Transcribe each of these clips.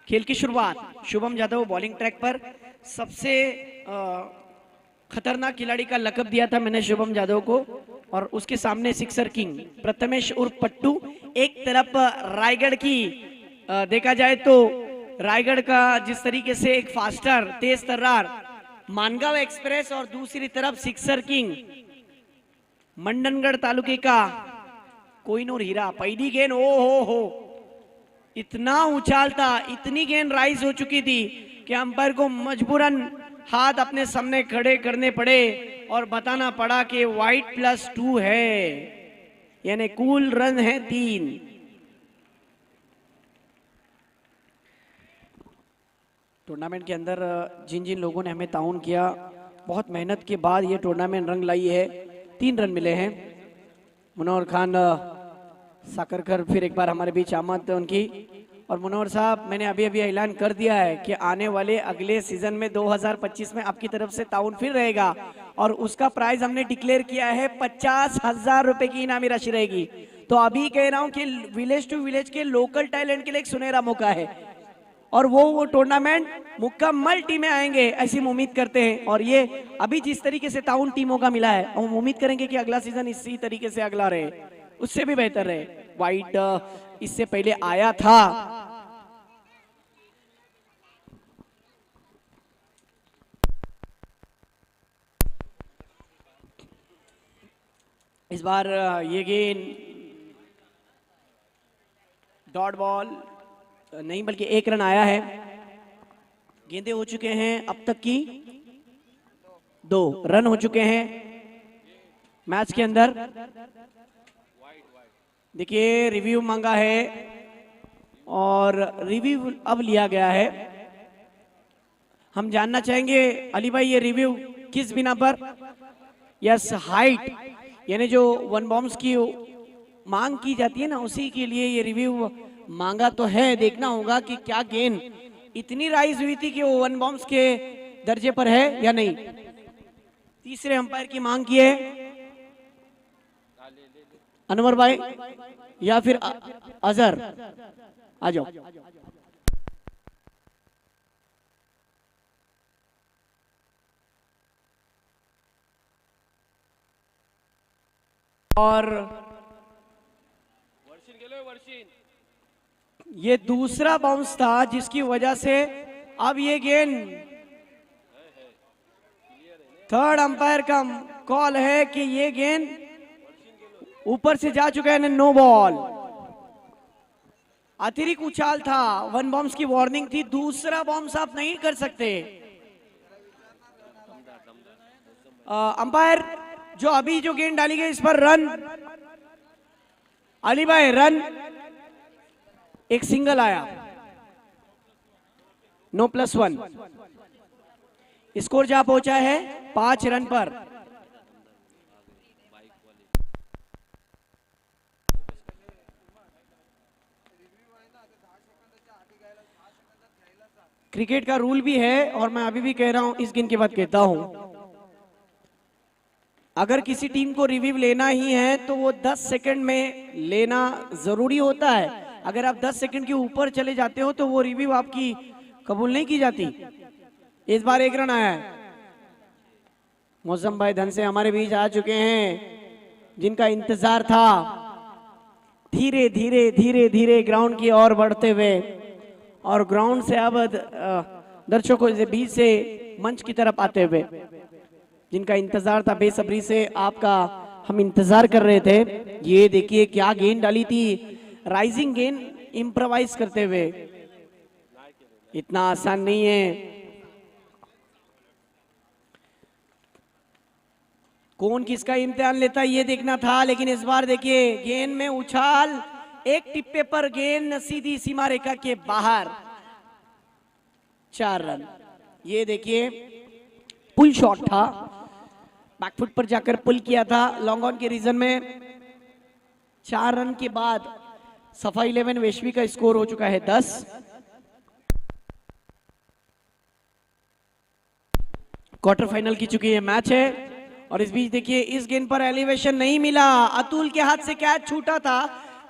खेल की शुरुआत शुभम यादव बॉलिंग ट्रैक पर। सबसे खतरनाक खिलाड़ी का लकब दिया था मैंने शुभम यादव को। और उसके सामने सिक्सर किंग प्रथमेश उर्फ पट्टू। एक तरफ रायगढ़ की देखा जाए तो रायगढ़ का जिस तरीके से एक फास्टर तेज तर्रार मानगांव एक्सप्रेस, और दूसरी तरफ सिक्सर किंग मंडनगढ़ तालुके का कोहिनूर हीरा। पहली गेंद ओ हो इतना उछाल था, इतनी गेंद राइज हो चुकी थी कि अंपायर को मजबूरन हाथ अपने सामने खड़े करने पड़े और बताना पड़ा कि वाइड +2 है, यानी कुल रन है 3। टूर्नामेंट के अंदर जिन जिन लोगों ने हमें ताउन किया, बहुत मेहनत के बाद ये टूर्नामेंट रंग लाई है। 3 रन मिले हैं। मनोहर खान साकरकर फिर एक बार हमारे बीच आमद उनकी। और मनोहर साहब, मैंने अभी अभी ऐलान कर दिया है कि आने वाले अगले सीजन में 2025 में आपकी तरफ से ताउन फिर रहेगा, और उसका प्राइज हमने डिक्लेयर किया है 50,000 रुपए की इनामी राशि रहेगी। तो अभी कह रहा हूं कि विलेज टू विलेज के लोकल टैलेंट के लिए एक सुनहरा मौका है, और वो टूर्नामेंट मुकम्मल टीमें आएंगे ऐसी हम उम्मीद करते हैं। और ये अभी जिस तरीके से ताउन टीमों का मिला है, हम उम्मीद करेंगे कि अगला सीजन इसी तरीके से अगला रहे, उससे भी बेहतर रहे। वाइट इससे पहले आया था। इस बार ये गेंद डॉट बॉल नहीं बल्कि 1 रन आया है। गेंदे हो चुके हैं अब तक की 2 रन हो चुके हैं मैच के अंदर। देखिए रिव्यू मांगा है और रिव्यू अब लिया गया है। हम जानना चाहेंगे अली भाई, ये रिव्यू किस बिना पर? यस, हाइट, यानी जो 1 बॉम्ब्स की मांग की जाती है ना, उसी के लिए ये रिव्यू मांगा तो है। देखना होगा कि क्या गेंद इतनी राइज हुई थी कि वो 1 बॉम्ब्स के दर्जे पर है या नहीं। तीसरे अंपायर की मांग की है अनवर भाई या फिर अजहर, आ जाओ। और ये दूसरा बाउंस था जिसकी वजह से अब ये गेंद थर्ड अंपायर का कॉल है कि ये गेंद ऊपर से जा चुका है, नो बॉल। अतिरिक्त उछाल था, 1 बॉम्ब्स की वार्निंग थी, दूसरा बॉम्ब्स आप नहीं कर सकते। अंपायर जो अभी जो गेंद डाली गई इस पर रन, अली भाई रन, एक सिंगल आया, नो +1। स्कोर जहां पहुंचा है 5 रन पर। क्रिकेट का रूल भी है और मैं अभी भी कह रहा हूं, इस गेंद के बाद कहता हूं, अगर किसी टीम को रिव्यू लेना ही है तो वो 10 सेकंड में लेना जरूरी होता है। अगर आप 10 सेकंड के ऊपर चले जाते हो तो वो रिव्यू आपकी कबूल नहीं की जाती। इस बार 1 रन आया है। मौसम भाई धन से हमारे बीच आ चुके हैं, जिनका इंतजार था। धीरे धीरे धीरे धीरे ग्राउंड की ओर बढ़ते हुए, और ग्राउंड से अब दर्शकों के बीच से मंच की तरफ आते हुए, जिनका इंतजार था बेसब्री से, आपका हम इंतजार कर रहे थे। ये देखिए क्या गेंद डाली थी, राइजिंग गेंद इम्प्रोवाइज करते हुए। इतना आसान नहीं है। कौन किसका इम्तिहान लेता है ये देखना था, लेकिन इस बार देखिए गेंद में उछाल, एक टिप्पे पर गेंद सीधी सीमा रेखा के बाहर, 4 रन। ये देखिए पुल शॉट था, बैकफुट पर जाकर पुल किया था लॉन्ग ऑन के रीजन में। 4 रन के बाद सफा 11 वैश्वी का स्कोर हो चुका है 10। क्वार्टर फाइनल की चुकी है मैच है। और इस बीच देखिए इस गेंद पर एलिवेशन नहीं मिला, अतुल के हाथ से कैच छूटा था,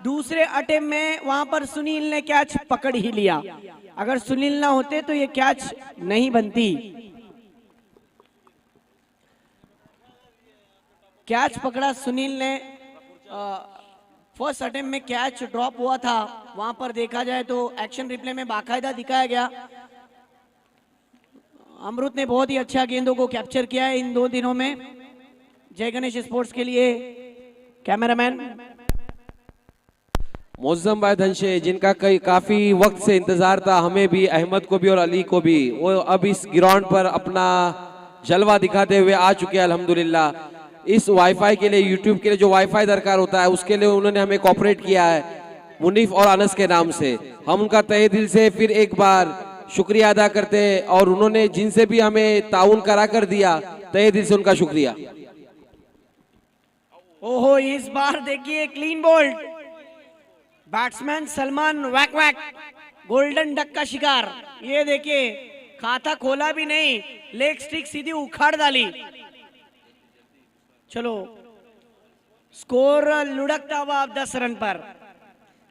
दूसरे अटेम्प्ट में वहां पर सुनील ने कैच पकड़ ही लिया। अगर सुनील ना होते तो ये कैच नहीं बनती। कैच पकड़ा सुनील ने। फर्स्ट अटेम्प्ट में कैच ड्रॉप हुआ था, वहां पर देखा जाए तो एक्शन रिप्ले में बाकायदा दिखाया गया। अमृत ने बहुत ही अच्छा गेंदों को कैप्चर किया है इन 2 दिनों में। जय गणेश स्पोर्ट्स के लिए कैमरामैन मौजम भाई धनशे, जिनका काफी वक्त से इंतजार था, हमें भी, अहमद को भी और अली को भी, वो अब इस ग्राउंड पर अपना जलवा दिखाते हुए आ चुके हैं अल्हम्दुलिल्लाह। इस वाईफाई के लिए, यूट्यूब के लिए जो वाईफाई दरकार होता है, उसके लिए उन्होंने हमें कोऑपरेट किया है मुनीफ और अनस के नाम से। हम उनका तहे दिल से फिर एक बार शुक्रिया अदा करते हैं, और उन्होंने जिनसे भी हमें ताउन करा कर दिया, तहे दिल से उनका शुक्रिया। ओहो, इस बार देखिए क्लीन बोल्ड, बैट्समैन सलमान वैक वैक गोल्डन डक का शिकार। ये देखिए, खाता खोला भी नहीं, लेग स्टिक सीधी उखाड़ डाली। चलो, स्कोर लुढ़कता हुआ अब 10 रन पर।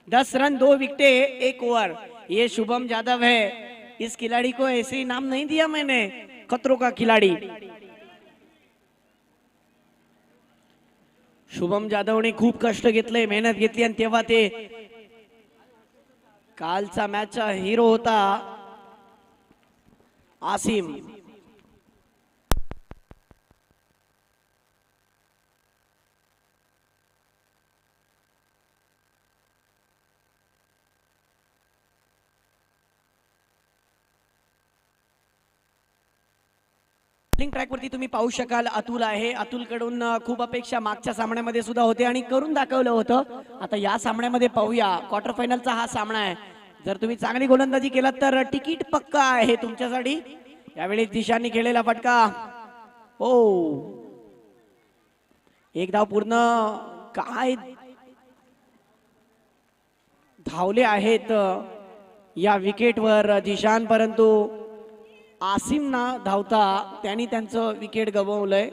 10 रन 2 विकेटें 1 ओवर। ये शुभम यादव है। इस खिलाड़ी को ऐसे ही नाम नहीं दिया मैंने, खतरों का खिलाड़ी। शुभम जाधवने खूप कष्ट घेतले, मेहनत घेतली, आणि तेव्हा ते कालचा मॅचचा हिरो होता आसिम। ट्रॅक वरती तुम्ही पाहू शकाल अतुल आहे। अतुल कडून खूप अपेक्षा मागच्या सामन्यामध्ये सुद्धा होते आणि करून दाखवलं होतं। आता या सामन्यामध्ये पाहूया, क्वार्टर फायनलचा हा सामना आहे। जर तुम्ही चांगली गोलंदाजी केलात तर तिकीट पक्का आहे तुमच्यासाठी। यावेळी दिशांनी खेळलेला फटका, ओ एक धाव पूर्ण। काय धावले आहेत या विकेटवर दिशान, परंतु आसिम ना धावता त्यांनी त्यांचं विकेट गमावलंय।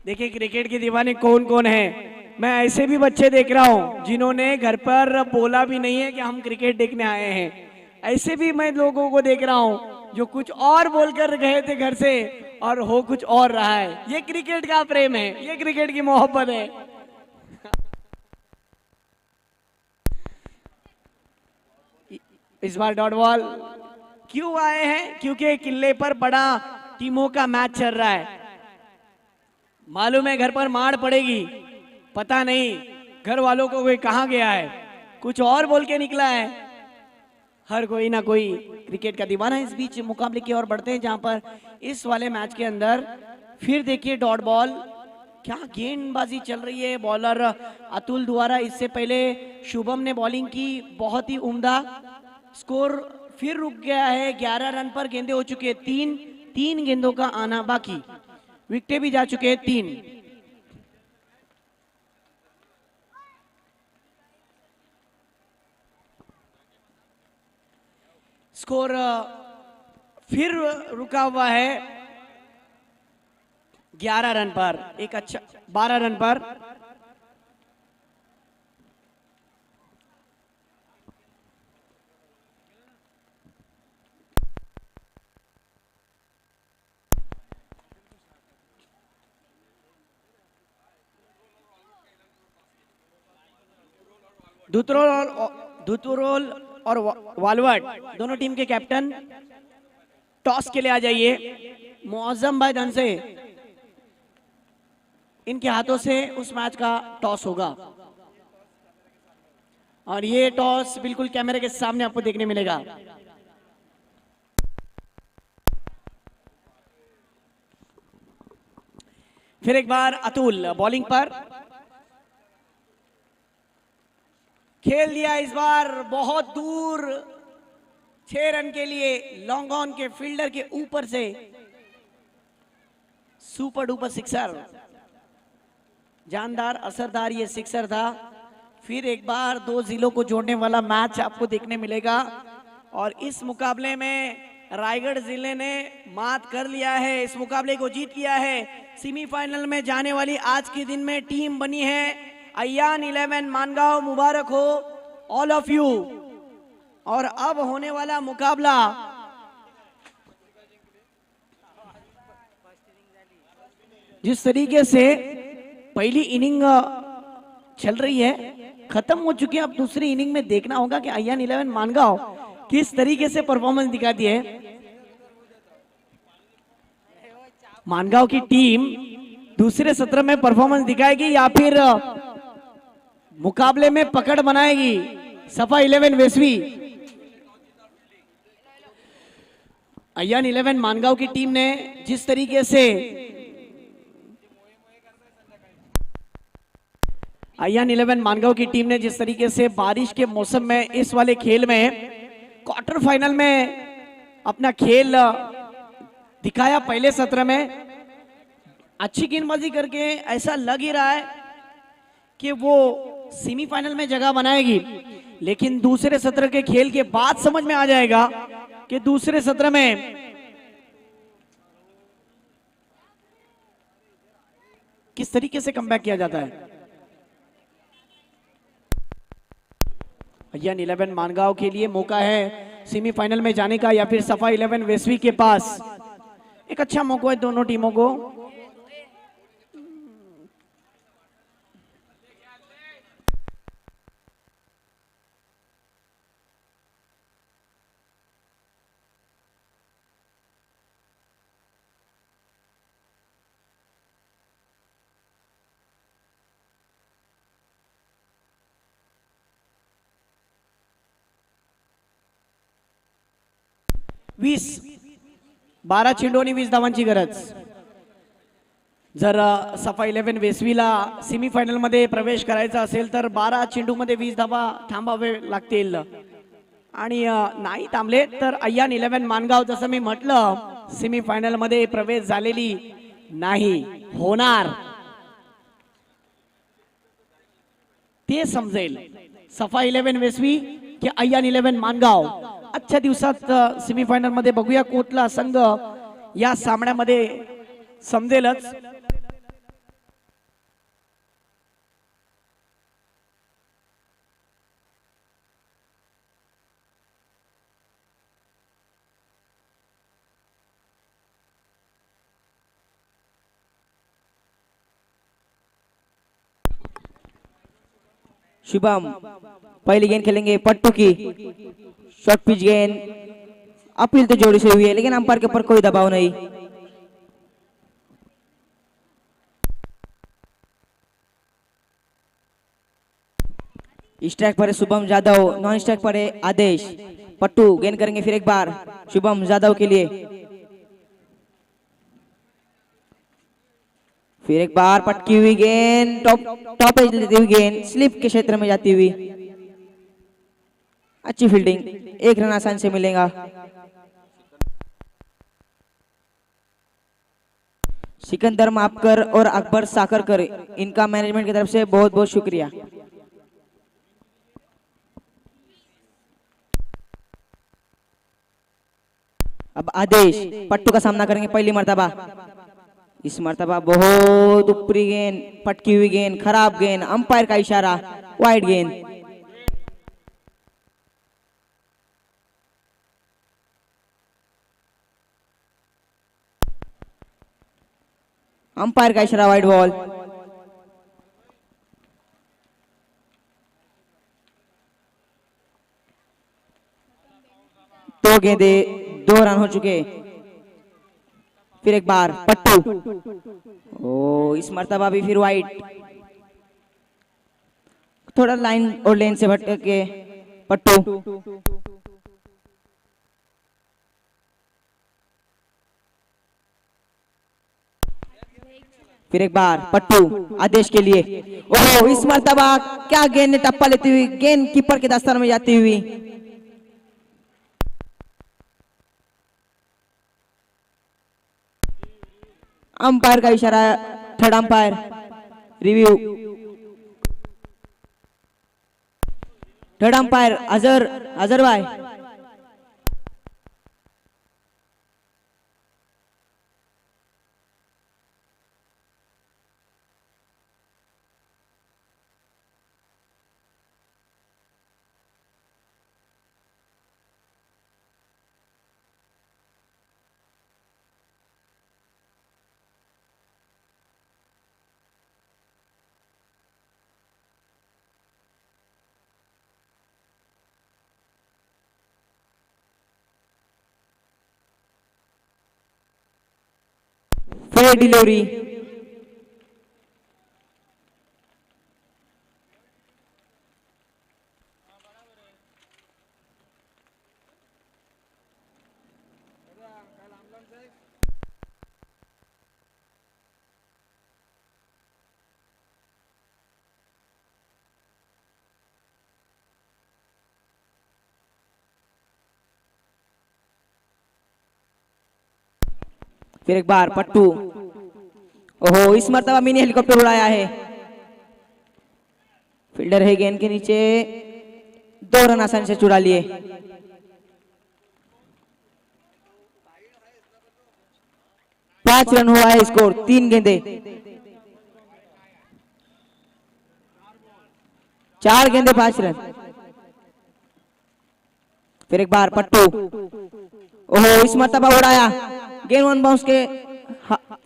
देखिए, क्रिकेट के दीवाने कौन कौन है। मैं ऐसे भी बच्चे देख रहा हूं जिन्होंने घर पर बोला भी नहीं है कि हम क्रिकेट देखने आए हैं। ऐसे भी मैं लोगों को देख रहा हूं जो कुछ और बोलकर गए थे घर से और हो कुछ और रहा है। ये क्रिकेट का प्रेम है, ये क्रिकेट की मोहब्बत है। इस बार डॉट बॉल क्यों आए हैं? क्योंकि किले पर बड़ा टीमों का मैच चल रहा है। मालूम है घर पर मार पड़ेगी, पता नहीं घर वालों को कोई कहां गया है, कुछ और बोल के निकला है। हर कोई ना कोई क्रिकेट का दीवाना। इस बीच मुकाबले की ओर बढ़ते हैं, जहां पर इस वाले मैच के अंदर फिर देखिए डॉट बॉल। क्या गेंदबाजी चल रही है बॉलर अतुल द्वारा। इससे पहले शुभम ने बॉलिंग की, बहुत ही उम्दा। स्कोर फिर रुक गया है 11 रन पर। गेंदे हो चुके हैं 3 गेंदों का आना बाकी। विकेटें भी जा चुके हैं 3। स्कोर फिर रुका हुआ है 11 रन पर। एक अच्छा 12 रन पर। धुतुरोल और वालवाट दोनों टीम के कैप्टन टॉस के लिए आ जाइए। मौजम भाई धन से इनके हाथों से उस मैच का टॉस होगा और ये टॉस बिल्कुल कैमरे के सामने आपको देखने मिलेगा। फिर एक बार अतुल बॉलिंग पर खेल दिया। इस बार बहुत दूर 6 रन के लिए लॉन्ग ऑन के फील्डर के ऊपर से सुपर डुपर सिक्सर, जानदार असरदार ये सिक्सर था। फिर एक बार दो जिलों को जोड़ने वाला मैच आपको देखने मिलेगा और इस मुकाबले में रायगढ़ जिले ने मात कर लिया है, इस मुकाबले को जीत लिया है। सेमीफाइनल में जाने वाली आज के दिन में टीम बनी है अय्यान 11 मानगांव। मुबारक हो ऑल ऑफ यू। और अब होने वाला मुकाबला जिस तरीके से पहली इनिंग चल रही है, खत्म हो चुकी है, अब दूसरी इनिंग में देखना होगा कि अय्यान 11 मानगांव किस तरीके से परफॉर्मेंस दिखाती है। मानगांव की टीम दूसरे सत्र में परफॉर्मेंस दिखाएगी या फिर मुकाबले में पकड़ बनाएगी सफा 11 वेसवी। अय्यान 11 मानगांव की टीम ने जिस तरीके से अय्यान 11 मानगांव की टीम ने जिस तरीके से बारिश के मौसम में इस वाले खेल में क्वार्टर फाइनल में अपना खेल दिखाया, पहले सत्र में अच्छी गेंदबाजी करके ऐसा लग ही रहा है कि वो सेमीफाइनल में जगह बनाएगी। लेकिन दूसरे सत्र के खेल के बाद समझ में आ जाएगा कि दूसरे सत्र में किस तरीके से कमबैक किया जाता है। अय्यान 11 मानगांव के लिए मौका है सेमीफाइनल में जाने का या फिर सफा 11 वेसवी के पास एक अच्छा मौका है दोनों टीमों को। वीस 12 चेंडू आणि 20 धावांची गरज। जर सफा 11 वेसवीला सेमीफायनल मध्ये प्रवेश करायचा असेल तर 12 चेंडू मध्ये 20 धावा थांबावे लागतील आणि नाही थांबले तर अय्यान 11 मानगाव जसं मी म्हटलं सेमीफायनल मध्ये प्रवेश झालेली नाही होणार ते समजेल सफा 11 वेसवी की अय्यान 11 मानगाव। आजच्या दिवसात सेमीफायनल मध्ये बघूया कोटला संघ या सामन्यामध्ये समजेलच। शुभम पहली गेंद खेलेंगे पट्टू की शॉर्ट पिच गेंद। अपील तो जोड़ी से हुई है लेकिन अंपायर के ऊपर कोई दबाव नहीं। स्ट्राइक पर है शुभम यादव, नॉन स्ट्राइक पर है आदेश। पट्टू गेंद करेंगे फिर एक बार शुभम यादव के लिए, फिर एक बार पटकी हुई गेंद टॉप एज लेती हुई गेंद स्लिप के क्षेत्र में जाती हुई। अच्छी फील्डिंग, एक रन आसान से मिलेगा। सिकंदर मापकर और अकबर साकरकर इनका मैनेजमेंट की तरफ से बहुत बहुत शुक्रिया। अब आदेश पट्टू का सामना करेंगे पहली मर्तबा। इस मर्तबा बहुत ऊपरी गेंद, पटकी हुई गेंद, खराब गेंद, अंपायर का इशारा, वाइड गेंद। अंपायर का इशारा, वाइड बॉल। दो गेंदे, 2 रन हो चुके। फिर एक बार पट्टू, ओ इस मर्तबा भी फिर वाइड। थोड़ा लाइन और लेन से भटक के पट्टू, फिर एक बार पट्टू आदेश के लिए। ओह इस मर्तबा क्या गेंद ने टप्पा लेती हुई गेंद कीपर के दस्ताने में जाती हुई। अंपायर का इशारा, third umpire review. Third umpire Azhar भाई। Fair delivery. फिर एक बार पट्टू। ओहो, इस मर्तबा मिनी हेलीकॉप्टर उड़ाया है। फील्डर है गेंद के नीचे, 2 रन आसानी से चुरा लिए। पांच रन हुआ है स्कोर, 3 गेंदे, 4 गेंदे 5 रन। फिर एक बार पट्टू। ओहो, इस मर्तबा उड़ाया, गेंद वन बाउंस के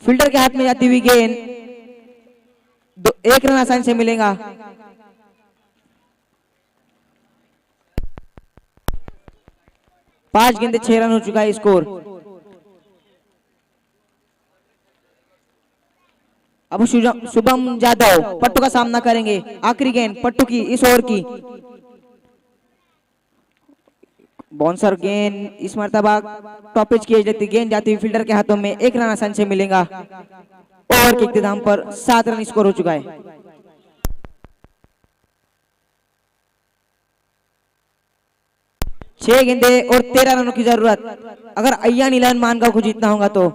फील्डर के हाथ में जाती हुई गेंद, 1 रन आसानी से मिलेगा। पांच गेंदे 6 रन हो चुका है स्कोर। अब शुभम जादव पट्टू का सामना करेंगे। आखिरी गेंद पट्टू की इस ओवर की। बाउंसर गेंद इस मर्तबा टॉपिच की एज लगती, गेंद जाती हुई फील्डर के हाथों में, 1 रन आसानी से मिलेगा। ओवर के इख्तिताम पर 7 रन स्कोर हो चुका है। 6 गेंदे और 13 रनों की जरूरत अगर अय्यान 11 मानगांव को जीतना होगा तो।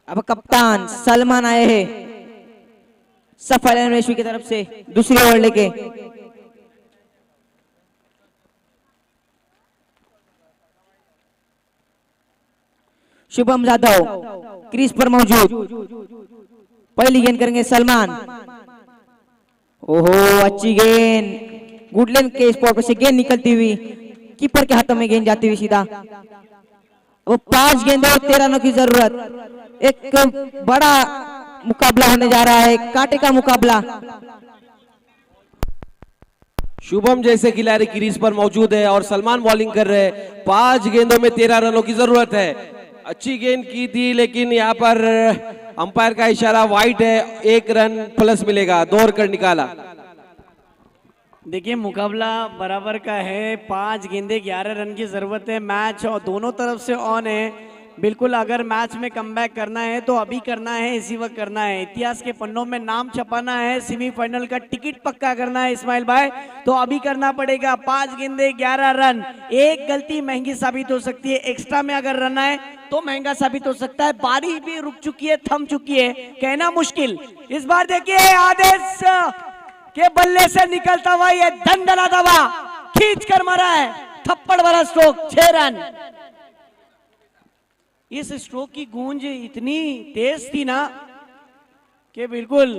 अब कप्तान सलमान आए हैं सफल रेशवी की तरफ से दूसरी ओवर लेके। शुभम जाधव क्रीज पर मौजूद, पहली गेंद करेंगे सलमान। ओहो, अच्छी गेंद, गुडलैंड के स्पॉट से गेंद निकलती हुई कीपर के हाथों में गेंद जाती हुई सीधा। वो 5 गेंदों और 13 रनों की जरूरत। एक बड़ा मुकाबला होने जा रहा है, कांटे का मुकाबला। शुभम जैसे खिलाड़ी क्रीज पर मौजूद है और सलमान बॉलिंग कर रहे हैं। 5 गेंदों में 13 रनों की जरूरत है। अच्छी गेंद की थी लेकिन यहाँ पर अंपायर का इशारा वाइड है, 1 रन प्लस मिलेगा, 2 कर निकाला। देखिए मुकाबला बराबर का है, 5 गेंदे 11 रन की जरूरत है। मैच और दोनों तरफ से ऑन है। बिल्कुल अगर मैच में कमबैक करना है तो अभी करना है, इसी वक्त करना है। इतिहास के पन्नों में नाम छपाना है, सेमीफाइनल का टिकट पक्का करना है इस्माइल भाई, तो अभी करना पड़ेगा। 5 गेंदे 11 रन, एक गलती महंगी साबित हो सकती है। एक्स्ट्रा में अगर रन आए तो महंगा साबित हो सकता है। बारिश भी रुक चुकी है, थम चुकी है, कहना मुश्किल। इस बार देखिए आदेश के बल्ले से निकलता हुआ ये दंडना दवा खींच कर मारा है, थप्पड़ वाला स्ट्रोक, 6 रन। इस स्ट्रोक की गूंज इतनी तेज थी ना कि बिल्कुल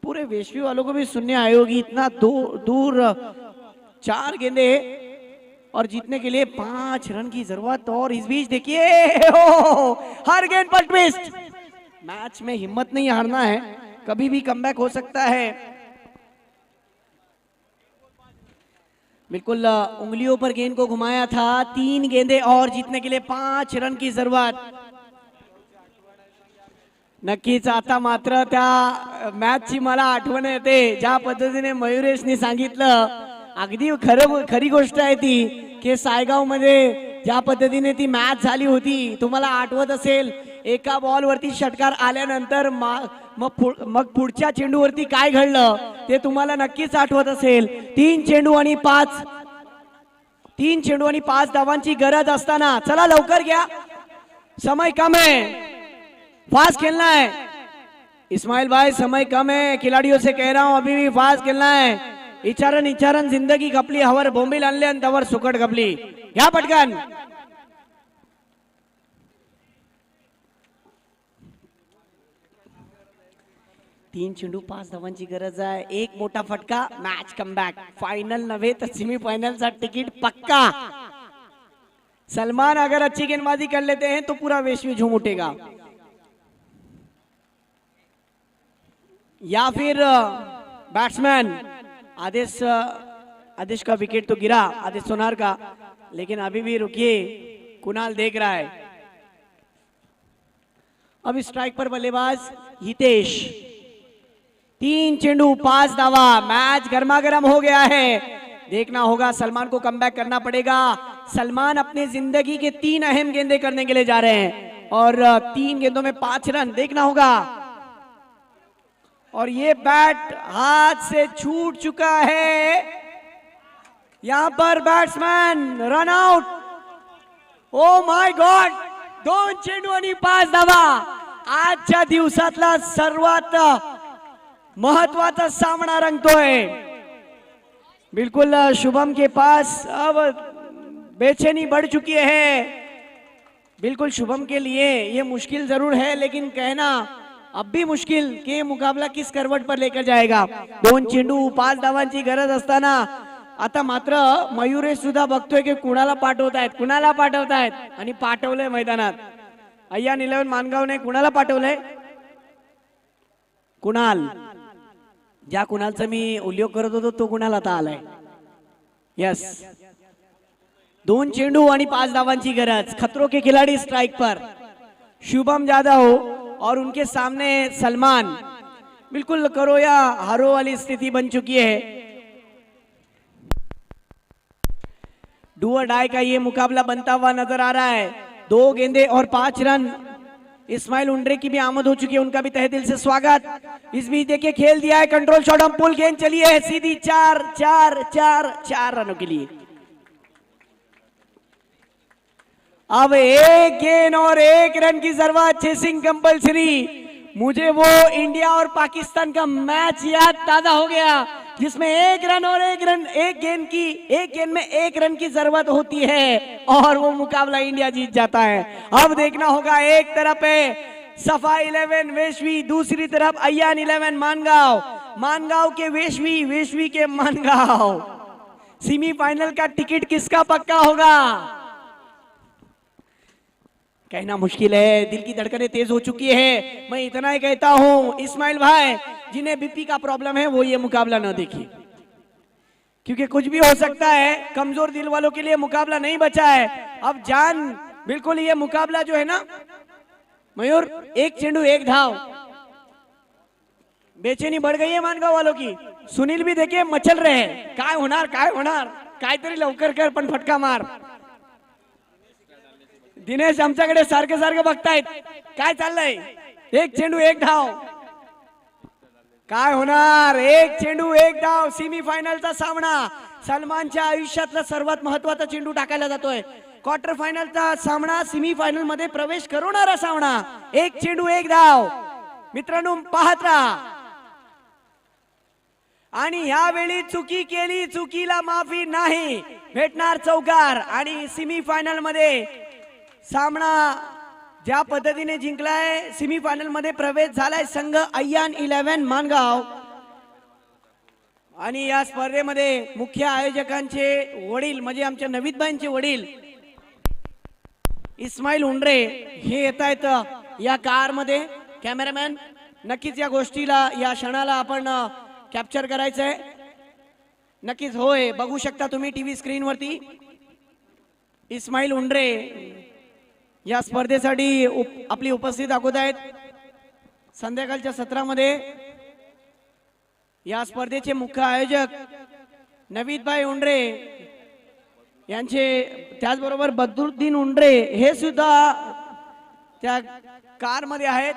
पूरे वेश्वी वालों को भी सुनने आई होगी। इतना दूर 4 गेंदे और जीतने के लिए 5 रन की जरूरत। और इस बीच देखिए हर गेंद पर ट्विस्ट। मैच में हिम्मत नहीं हारना है, कभी भी कमबैक हो सकता है। बिल्कुल उंगलियों पर गेंद को घुमाया था। 3 गेंदे और जीतने के लिए 5 रन की जरूरत। नक्कीच आता मात्र त्या मॅचची मला आठवण येते ज्या पद्धतीने मयुरेशने सांगितलं. अगदी खरी गोष्ट आहे ती की सायगाव मध्ये ज्या पद्धतीने ती मॅच झाली होती. तुम्हाला आठवत असेल एका बॉलवरती षटकार आल्यानंतर मग पुढच्या चेंडूवरती काय घडलं ते तुम्हाला नक्कीच आठवत असेल. 3 चेंडू आणि 5 धावांची गरज असताना चला लवकर घ्या, समय कम है, फास्ट खेलना है. इस्माइल भाई समय कम है, खिलाड़ियों से कह रहा हूं अभी भी फास्ट खेलना है. इचारन जिंदगी खपली, हवर बोंबील आणले आणि तवर सुकट खपली. घ्या पटकन. तीन चेंडू 5 धावांची गरज आहे. एक मोठा फटका, मॅच कमबॅक. फाइनल नव्हे तर सेमीफाइनलचा तिकीट पक्का. सलमान अगर अच्छी गेंदबाजी कर लेते हैं तो पूरा विश्व झूम उठेगा. या फिर बैट्समैन आदेश का विकेट तो गिरा, आदेश सोनार का, लेकिन अभी भी रुकिए, कुणाल देख रहा है. अब स्ट्राइक पर बल्लेबाज हितेश. 3 चेंडू 5 धावा, मैच गर्मागर्म हो गया है. देखना होगा, सलमान को कमबैक करना पड़ेगा. सलमान अपने जिंदगी के 3 अहम गेंदे करने के लिए जा रहे हैं और 3 गेंदों में 5 रन. देखना होगा. और ये बैट हाथ से छूट चुका है. यहां पर batsman run out. Oh my God, 2 चेंडू आणि 5 धावा. आजच्या दिवसातला सर्वात महत्वाचा सामना रंगतोय. बिल्कुल शुभम के पास अब बेचैनी बढ़ चुकी है. बिल्कुल शुभम के लिए ये मुश्किल जरूर है, लेकिन कहना अब भी मुश्किल के मुकाबला किस करवट पर लेकर जाएगा. 2 चेंडू 5 धावांची गरज असताना आता मात्र मयुरेश सुद्धा बघतोय की कुणाला पाठवतायत आणि पाठवलंय मैदानात. अय्यान 11 मानगावने कुणाला पाठवलंय? कुणाल. ज्या कुणालचा मी उल्लेख करत होतो तो कुणाल आता आलाय. यस, 2 चेंडू आणि 5 धावांची गरज. खतरों के खिलाड़ी स्ट्राइक पर. शुभम यादव और उनके सामने सलमान. बिल्कुल करो या हारो वाली स्थिति बन चुकी है. डू और डाई का ये मुकाबला बनता हुआ नजर आ रहा है. 2 गेंदे और 5 रन. इस्माइल उंड्रे की भी आमद हो चुकी है, उनका भी तहे दिल से स्वागत. इस बीच देखिए खेल दिया है कंट्रोल शॉट, हम पुल गेंद चली है सीधी 4 रनों के लिए. अब 1 गेंद और 1 रन की जरूरत. Chasing compulsory. मुझे वो इंडिया और पाकिस्तान का मैच याद ताजा हो गया जिसमें 1 गेंद में 1 रन की जरूरत होती है और वो मुकाबला इंडिया जीत जाता है. अब देखना होगा, एक तरफ है सफा 11 वेशवी, दूसरी तरफ अय्यान 11 मानगांव के वेशवी के मानगांव. सेमीफाइनल का टिकट किसका पक्का होगा कहना मुश्किल है. दिल की धड़कनें तेज हो चुकी है. मैं इतना ही कहता हूं, इस्माइल भाई जिन्हें बीपी का प्रॉब्लम है वो ये मुकाबला न देखिए, क्योंकि कुछ भी हो सकता है. कमजोर दिल वालों के लिए मुकाबला नहीं बचा है. अब जान बिल्कुल ये मुकाबला जो है ना मयूर, 1 चेंडू 1 धाव. बेचैनी बढ़ गई है मानगाव वालों की. सुनील भी देखिए मचल रहे हैं. काय होणार काहीतरी लवकर कर, पण फटका मार. दिनेश आमच्याकडे सारखे बघतायत. काय चाललंय? 1 चेंडू 1 धाव. काय होणार? 1 चेंडू 1 धाव. सेमीफायनलचा सामना. सलमानच्या आयुष्यातला सर्वात महत्वाचा चेंडू टाकायला जातोय. क्वार्टर फायनलचा सामना, सेमीफायनल मध्ये प्रवेश करवणारा सामना. 1 चेंडू 1 धाव. मित्रांनो पाहत राहा. आणि यावेळी चुकी केली, चुकीला माफी नाही. भेटणार चौकार. आणि सेमीफायनल मध्ये सामना ज्या पद्धतीने जिंकलाय, सेमीफायनल मध्ये प्रवेश झालाय संघ अय्यान 11 मानगाव. आणि या स्पर्धेमध्ये मुख्य आयोजकांचे वडील म्हणजे आमच्या नवीदबाईंचे वडील इस्माइल उंड्रे हे येत आहेत या कार मध्ये. कॅमेरामॅन नक्कीच या गोष्टीला, या क्षणाला आपण कॅप्चर करायचंय. नक्कीच होय, बघू शकता तुम्ही टीव्ही स्क्रीन वरती. इस्माइल उंड्रे या स्पर्धेसाठी आपली उपस्थिती दाखवत आहेत. संध्याकाळच्या सत्रामध्ये या स्पर्धेचे मुख्य आयोजक नवीदभाई उंडरे यांचे, त्याचबरोबर बद्रुद्दीन उंडरे हे सुद्धा त्या कार मध्ये आहेत.